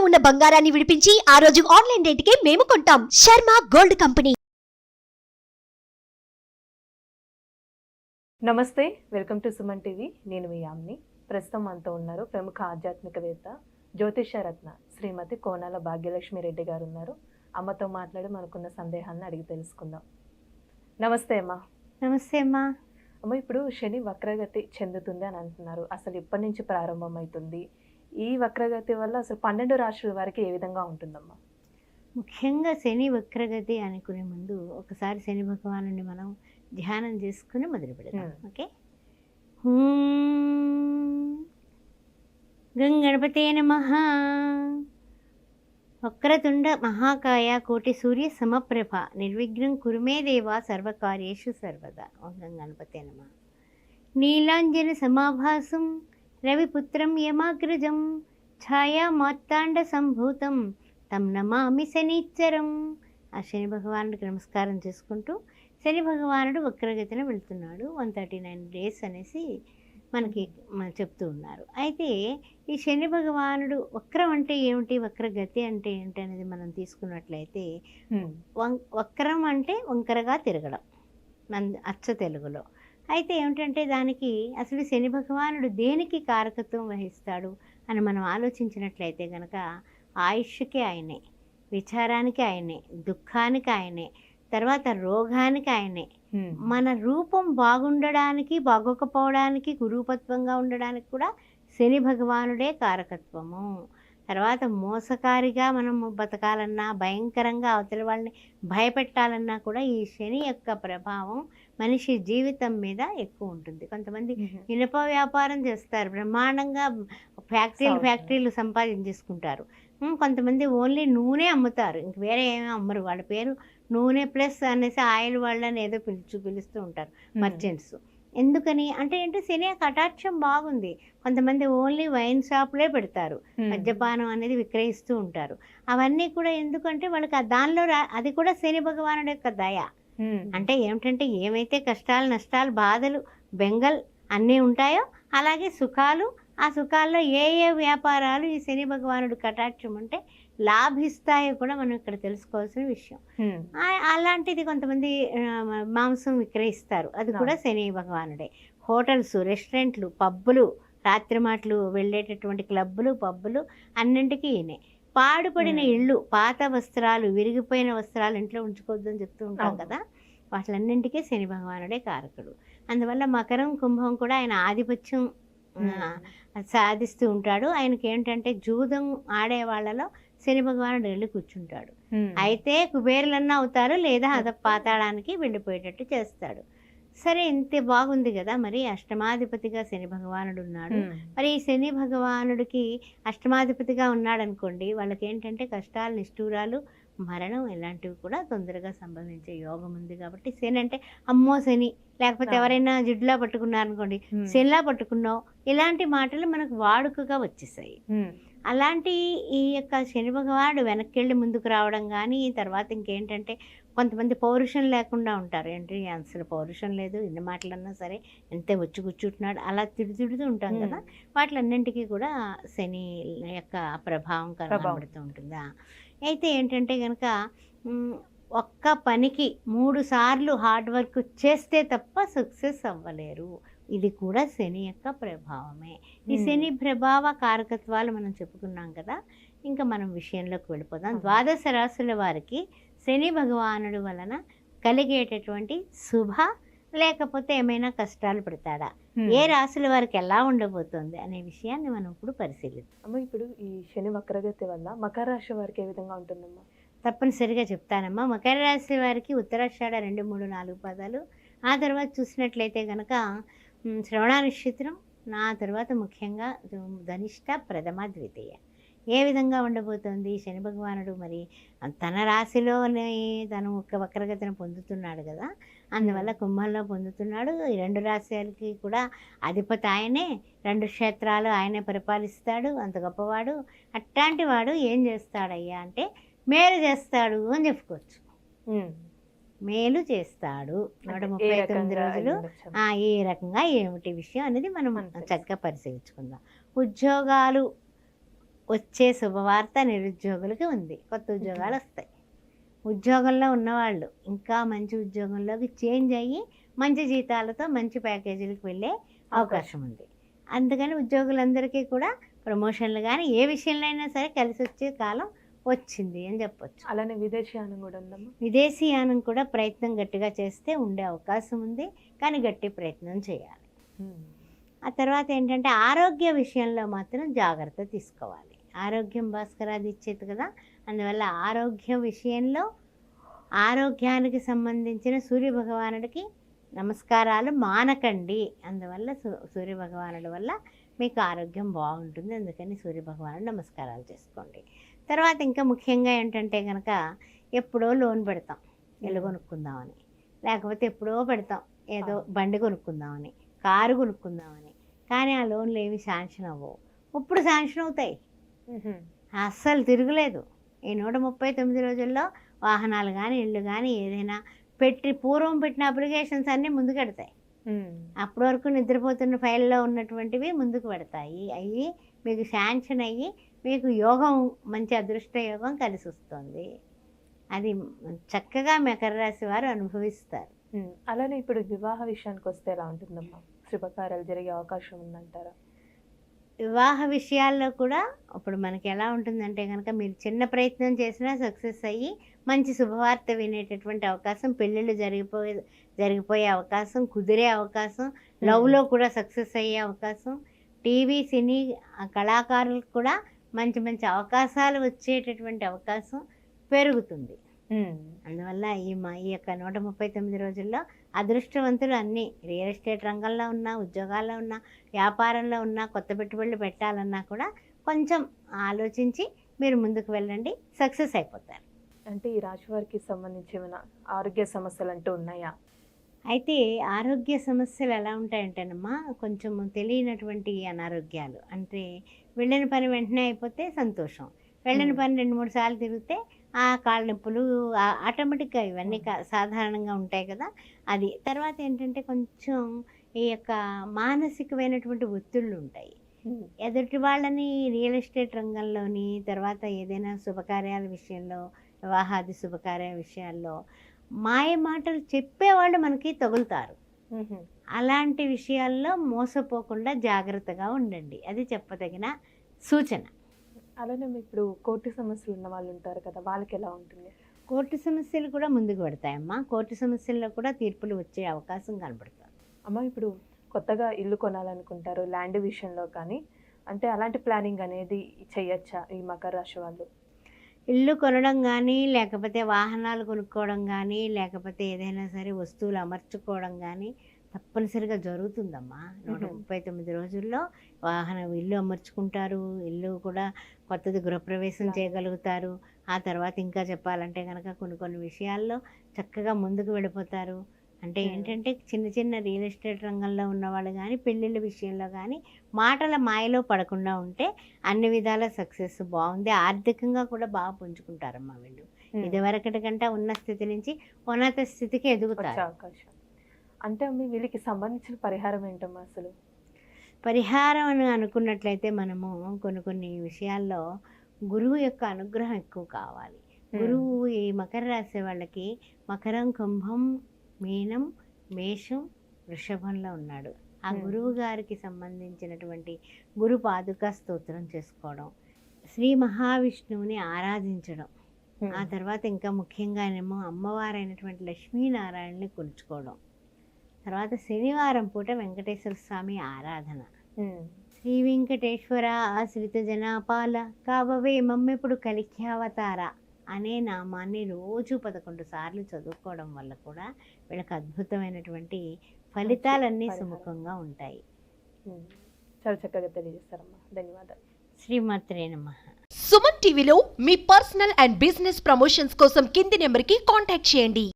ఉన్న బంగారాన్ని విడిపించి ఆ రోజు ఆన్లైన్ రేటుకే మేము కొంటాం. Sharma gold company. నమస్తే, వెల్కమ్ టు సుమన్ టీవీ. నేను మీ యామ్ని. ప్రస్తుతం మనతో ఉన్నారు ప్రముఖ ఆధ్యాత్మికవేత్త జ్యోతిషరత్న శ్రీమతి కోనాల భాగ్యలక్ష్మి రెడ్డి గారు ఉన్నారు. అమ్మతో మాట్లాడి మనకున్న సందేహాలను అడిగి తెలుసుకుందాం. నమస్తే అమ్మా. నమస్తే అమ్మా. అమ్మ, ఇప్పుడు శని వక్రగతి చెందుతుంది అని అంటున్నారు. అసలు ఇప్పటి నుంచి ప్రారంభమవుతుంది? ఈ వక్రగతి వల్ల అసలు 12 రాశుల వారికి ఏ విధంగా ఉంటుందమ్మా? ముఖ్యంగా శని వక్రగతి అనుకునే ముందు ఒకసారి శని భగవానుని మనం ధ్యానం చేసుకుని మొదలు పెడతాం. ఓకే. గంగణపతే నమః. వక్రతుండ మహాకాయ కోటి సూర్య సమప్రభ నిర్విఘ్నం కురుమే దేవా సర్వకార్యేషు సర్వదా. ఓం గంగణపతే నమః. నీలాంజన సమాభాసం రవిపుత్రం యమాగ్రజం ఛాయా మార్తాండ సంభూతం తం నమామి శనిచ్చరం. ఆ శని భగవానుడికి నమస్కారం చేసుకుంటూ శని భగవానుడు వక్రగతిన వెళ్తున్నాడు. 139 days అనేసి మనకి చెప్తూ ఉన్నారు. అయితే ఈ శని భగవానుడు వక్రం అంటే ఏమిటి, వక్రగతి అంటే ఏంటి అనేది మనం తీసుకున్నట్లయితే, వక్రం అంటే వంకరగా తిరగడం అచ్చ తెలుగులో. అయితే ఏమిటంటే దానికి అసలు శని భగవానుడు దేనికి కారకత్వం వహిస్తాడు అని మనం ఆలోచించినట్లయితే కనుక ఆయుష్కి ఆయనే, విచారానికి ఆయనే, దుఃఖానికి ఆయనే, తర్వాత రోగానికి ఆయనే, మన రూపం బాగుండడానికి బాగోకపోవడానికి కురూపత్వంగా ఉండడానికి కూడా శని భగవానుడే కారకత్వము. తర్వాత మోసకారిగా మనం బతకాలన్నా, భయంకరంగా అవతలి వాళ్ళని భయపెట్టాలన్నా కూడా ఈ శని యొక్క ప్రభావం మనిషి జీవితం మీద ఎక్కువ ఉంటుంది. కొంతమంది ఇనుప వ్యాపారం చేస్తారు, బ్రహ్మాండంగా ఫ్యాక్టరీలు సంపాదించేసుకుంటారు. కొంతమంది ఓన్లీ నూనె అమ్ముతారు, ఇంక వేరే ఏమీ అమ్మరు. వాళ్ళ పేరు నూనె ప్లస్ అనేసి ఆయిల్ వాళ్ళని ఏదో పిలుస్తూ ఉంటారు మర్చెంట్స్. ఎందుకని అంటే ఏంటో శని కటాక్షం బాగుంది. కొంతమంది ఓన్లీ వైన్ షాప్లే పెడతారు, మద్యపానం అనేది విక్రయిస్తూ ఉంటారు. అవన్నీ కూడా ఎందుకంటే వాళ్ళకి దానిలో అది కూడా శని భగవానుడి యొక్క దయ. అంటే ఏమిటంటే ఏమైతే కష్టాలు, నష్టాలు, బాధలు, బెంగల్ అన్నీ ఉంటాయో అలాగే సుఖాలు, ఆ సుఖాల్లో ఏ ఏ వ్యాపారాలు ఈ శని భగవానుడు కటాక్షం అంటే లాభిస్తాయో కూడా మనం ఇక్కడ తెలుసుకోవాల్సిన విషయం. అలాంటిది కొంతమంది మాంసం విక్రయిస్తారు, అది కూడా శని భగవానుడే. హోటల్స్, రెస్టారెంట్లు, పబ్బులు, రాత్రి మాటలు వెళ్ళేటటువంటి క్లబ్బులు, పబ్బులు అన్నింటికీ ఈయనే. పాడుపడిన ఇళ్ళు, పాత వస్త్రాలు, విరిగిపోయిన వస్త్రాలు ఇంట్లో ఉంచుకోవద్దని చెప్తూ ఉంటాం కదా, వాటిలన్నింటికీ శని భగవానుడే కారకుడు. అందువల్ల మకరం, కుంభం కూడా ఆయన ఆధిపత్యం సాధిస్తూ ఉంటాడు. ఆయనకి ఏంటంటే జూదం ఆడే వాళ్ళలో శని భగవానుడు వెళ్ళి కూర్చుంటాడు. అయితే కుబేరులన్నా అవుతారు, లేదా పాతాళానికి వెళ్ళిపోయేటట్టు చేస్తాడు. సరే, ఇంతే బాగుంది కదా. మరి అష్టమాధిపతిగా శని భగవానుడు ఉన్నాడు. మరి ఈ శని భగవానుడికి అష్టమాధిపతిగా ఉన్నాడు అనుకోండి, వాళ్ళకి ఏంటంటే కష్టాలు, నిష్ఠూరాలు, మరణం ఇలాంటివి కూడా తొందరగా సంభవించే యోగం ఉంది. కాబట్టి శని అంటే అమ్మో శని, లేకపోతే ఎవరైనా జిడ్లా పట్టుకున్నారనుకోండి, శనిలా పట్టుకున్నావు, ఇలాంటి మాటలు మనకు వాడుకగా వచ్చేసాయి. అలాంటి ఈ యొక్క శని భగవానుడు వెనక్కి వెళ్ళి ముందుకు రావడం కానీ, తర్వాత ఇంకేంటంటే కొంతమంది పౌరుషం లేకుండా ఉంటారు. ఏంటి అసలు పౌరుషం లేదు, ఎన్ని మాటలన్నా సరే ఎంతే వచ్చి కూర్చుంటున్నాడు, అలా తిడుతూ ఉంటాం కదా. వాటిలన్నింటికీ కూడా శని యొక్క ప్రభావం కనబడుతూ ఉంటుందా. అయితే ఏంటంటే కనుక ఒక్క పనికి 3 సార్లు హార్డ్ వర్క్ చేస్తే తప్ప సక్సెస్ అవ్వలేరు. ఇది కూడా శని యొక్క ప్రభావమే. ఈ శని ప్రభావ కారకత్వాలు మనం చెప్పుకున్నాం కదా. ఇంకా మనం విషయంలోకి వెళ్ళిపోదాం. 12 రాశుల వారికి శని భగవానుడు వలన కలిగేటటువంటి శుభ లేకపోతే ఏమైనా కష్టాలు పెడతాడా, ఏ రాశుల వారికి ఎలా ఉండబోతుంది అనే విషయాన్ని మనం ఇప్పుడు పరిశీలిద్దాం. అమ్మ, ఇప్పుడు ఈ శని వక్రగతి వల్ల మకర రాశి వారికి ఏ విధంగా ఉంటుందమ్మా? తప్పనిసరిగా చెప్తానమ్మా. మకర రాశి వారికి ఉత్తరాషాఢ 2, 3, 4 పాదాలు, ఆ తర్వాత చూసినట్లయితే కనుక శ్రవణ నక్షత్రం, నా తర్వాత ముఖ్యంగా ధనిష్ట, ప్రథమ, ద్వితీయ. ఏ విధంగా ఉండబోతోంది శని భగవానుడు? మరి తన రాశిలోనే తను ఒక వక్రగతిని పొందుతున్నాడు కదా, అందువల్ల కుంభంలో పొందుతున్నాడు. ఈ 2 రాశులకి కూడా అధిపతి ఆయనే, 2 క్షేత్రాలు ఆయనే పరిపాలిస్తాడు, అంత గొప్పవాడు. అట్లాంటి వాడు ఏం చేస్తాడయ్యా అంటే మేలు చేస్తాడు అని చెప్పుకోవచ్చు. మేలు చేస్తాడు 139 రోజులు. ఏ రకంగా ఏమిటి విషయం అనేది మనం చక్కగా పరిశీలించుకుందాం. ఉద్యోగాలు వచ్చే శుభవార్త నిరుద్యోగులకి ఉంది. కొత్త ఉద్యోగాలు వస్తాయి. ఉద్యోగంలో ఉన్నవాళ్ళు ఇంకా మంచి ఉద్యోగంలోకి చేంజ్ అయ్యి మంచి జీతాలతో మంచి ప్యాకేజీలకు వెళ్ళే అవకాశం ఉంది. అందుకని ఉద్యోగులందరికీ కూడా ప్రమోషన్లు కానీ ఏ విషయంలో అయినా సరే కలిసి వచ్చే కాలం వచ్చింది అని చెప్పొచ్చు. అలానే విదేశీయానం కూడా ఉందమ్మా. విదేశీయానం కూడా ప్రయత్నం గట్టిగా చేస్తే ఉండే అవకాశం ఉంది, కానీ గట్టి ప్రయత్నం చేయాలి. ఆ తర్వాత ఏంటంటే ఆరోగ్య విషయంలో మాత్రం జాగ్రత్త తీసుకోవాలి. ఆరోగ్యం భాస్కరాది ఇచ్చేది కదా, అందువల్ల ఆరోగ్య విషయంలో ఆరోగ్యానికి సంబంధించిన సూర్యభగవానుడికి నమస్కారాలు మానకండి. అందువల్ల సూర్యభగవానుడి వల్ల మీకు ఆరోగ్యం బాగుంటుంది. అందుకని సూర్యభగవానుడు నమస్కారాలు చేసుకోండి. తర్వాత ఇంకా ముఖ్యంగా ఏంటంటే కనుక ఎప్పుడో లోన్ పెడతాం ఇల్లు కొనుక్కుందామని, లేకపోతే ఎప్పుడో పెడతాం ఏదో బండి కొనుక్కుందామని, కారు కొనుక్కుందామని, కానీ ఆ లోన్లు ఏవి శాంక్షన్ అవ్వవు. ఇప్పుడు శాంక్షన్ అవుతాయి, అస్సలు తిరగలేదు. ఈ 139 రోజుల్లో వాహనాలు కానీ ఇళ్ళు కానీ ఏదైనా పూర్వం పెట్టిన అప్లికేషన్స్ అన్నీ ముందుకు పెడతాయి. అప్పటి వరకు నిద్రపోతున్న ఫైల్లో ఉన్నటువంటివి ముందుకు పెడతాయి. అవి మీకు శాంక్షన్ అయ్యి మీకు యోగం, మంచి అదృష్ట యోగం కలిసి వస్తుంది. అది చక్కగా మకర రాశి వారు అనుభవిస్తారు. అలానే ఇప్పుడు వివాహ విషయానికి వస్తే ఎలా ఉంటుందమ్మా? శుభకార్యాలు జరిగే అవకాశం ఉందంటారా? వివాహ విషయాల్లో కూడా ఇప్పుడు మనకి ఎలా ఉంటుందంటే కనుక మీరు చిన్న ప్రయత్నం చేసినా సక్సెస్ అయ్యి మంచి శుభవార్త వినేటటువంటి అవకాశం, పెళ్ళిళ్ళు జరిగిపోయే అవకాశం, కుదిరే అవకాశం, లవ్లో కూడా సక్సెస్ అయ్యే అవకాశం, టీవీ సినీ కళాకారులకు కూడా మంచి మంచి అవకాశాలు వచ్చేటటువంటి అవకాశం పెరుగుతుంది. అందువల్ల ఈ యొక్క 139 రోజుల్లో అదృష్టవంతులు అన్నీ రియల్ ఎస్టేట్ రంగంలో ఉన్నా, ఉద్యోగాల్లో ఉన్నా, వ్యాపారంలో ఉన్నా, కొత్త పెట్టుబడులు పెట్టాలన్నా కూడా కొంచెం ఆలోచించి మీరు ముందుకు వెళ్ళండి, సక్సెస్ అయిపోతారు. అంటే ఈ రాశి వారికి సంబంధించి ఏమైనా ఆరోగ్య సమస్యలు అంటూ ఉన్నాయా? అయితే ఆరోగ్య సమస్యలు ఎలా ఉంటాయంటేనమ్మా, కొంచెం తెలియనటువంటి అనారోగ్యాలు. అంటే వెళ్ళిన పని వెంటనే అయిపోతే సంతోషం, వెళ్ళిన పని 2-3 సార్లు తిరిగితే ఆ కాళ్ళ నొప్పులు ఆటోమేటిక్గా ఇవన్నీ సాధారణంగా ఉంటాయి కదా. అది తర్వాత ఏంటంటే కొంచెం ఈ యొక్క మానసికమైనటువంటి ఒత్తిళ్ళు ఉంటాయి. ఎదుటి వాళ్ళని రియల్ ఎస్టేట్ రంగంలోని, తర్వాత ఏదైనా శుభకార్యాల విషయంలో, వివాహాది శుభకార్యాల విషయాల్లో మాయ మాటలు చెప్పేవాళ్ళు మనకి తగులుతారు. అలాంటి విషయాల్లో మోసపోకుండా జాగ్రత్తగా ఉండండి, అది చెప్పదగిన సూచన. అలానే ఇప్పుడు కోర్టు సమస్యలు ఉన్న వాళ్ళు ఉంటారు కదా, వాళ్ళకి ఎలా ఉంటుంది? కోర్టు సమస్యలు కూడా ముందుకు పెడతాయమ్మా. కోర్టు సమస్యల్లో కూడా తీర్పులు వచ్చే అవకాశం కనబడుతుంది. అమ్మ, ఇప్పుడు కొత్తగా ఇల్లు కొనాలనుకుంటారు, ల్యాండ్ విషయంలో కానీ, అంటే అలాంటి ప్లానింగ్ అనేది చేయొచ్చా ఈ మకర రాశి వాళ్ళు? ఇల్లు కొనడం కానీ, లేకపోతే వాహనాలు కొనుక్కోవడం కానీ, లేకపోతే ఏదైనా సరే వస్తువులు అమర్చుకోవడం కానీ తప్పనిసరిగా జరుగుతుందమ్మా. 139 రోజుల్లో ఇల్లు అమర్చుకుంటారు, ఇల్లు కూడా కొత్తది గృహప్రవేశం చేయగలుగుతారు. ఆ తర్వాత ఇంకా చెప్పాలంటే కనుక కొన్ని విషయాల్లో చక్కగా ముందుకు వెళ్ళిపోతారు. అంటే ఏంటంటే చిన్న చిన్న రియల్ ఎస్టేట్ రంగంలో ఉన్నవాళ్ళు కానీ, పెళ్ళిళ్ళ విషయంలో కానీ మాటల మాయలో పడకుండా ఉంటే అన్ని విధాల సక్సెస్ బాగుంది. ఆర్థికంగా కూడా బాగా పుంజుకుంటారమ్మా వీళ్ళు. ఇదివరకటి కంటే ఉన్న స్థితి నుంచి ఉన్నత స్థితికి ఎదుగుతారు. అవకాశం అంటే వీళ్ళకి సంబంధించిన పరిహారం ఏంటమ్మా అసలు? పరిహారం అని అనుకున్నట్లయితే మనము కొన్ని విషయాల్లో గురువు యొక్క అనుగ్రహం ఎక్కువ కావాలి. గురువు ఈ మకర రాశి వాళ్ళకి మకరం, కుంభం, మీనం, మేషం, వృషభంలో ఉన్నాడు. ఆ గురువు గారికి సంబంధించినటువంటి గురు పాదుకా స్తోత్రం చేసుకోవడం, శ్రీ మహావిష్ణువుని ఆరాధించడం, ఆ తర్వాత ఇంకా ముఖ్యంగానేమో అమ్మవారైనటువంటి లక్ష్మీనారాయణని కొలుచుకోవడం, తర్వాత శనివారం పూట వెంకటేశ్వర స్వామి ఆరాధన. శ్రీ వెంకటేశ్వర ఆశ్రిత జనాపాల కావవే మమ్మెప్పుడు కలిఖ్యావతార అనే నామాన్ని రోజు 11 సార్లు చదువుకోవడం వల్ల కూడా వీళ్ళకి అద్భుతమైనటువంటి ఫలితాలన్నీ సుముఖంగా ఉంటాయి. చాలా చక్కగా తెలియజేస్తారమ్మా, ధన్యవాదాలు. శ్రీమాత్రే నమః. సుమన్ టీవీలో మీ పర్సనల్ అండ్ బిజినెస్ ప్రమోషన్స్ కోసం కింది నెంబర్కి కాంటాక్ట్ చేయండి.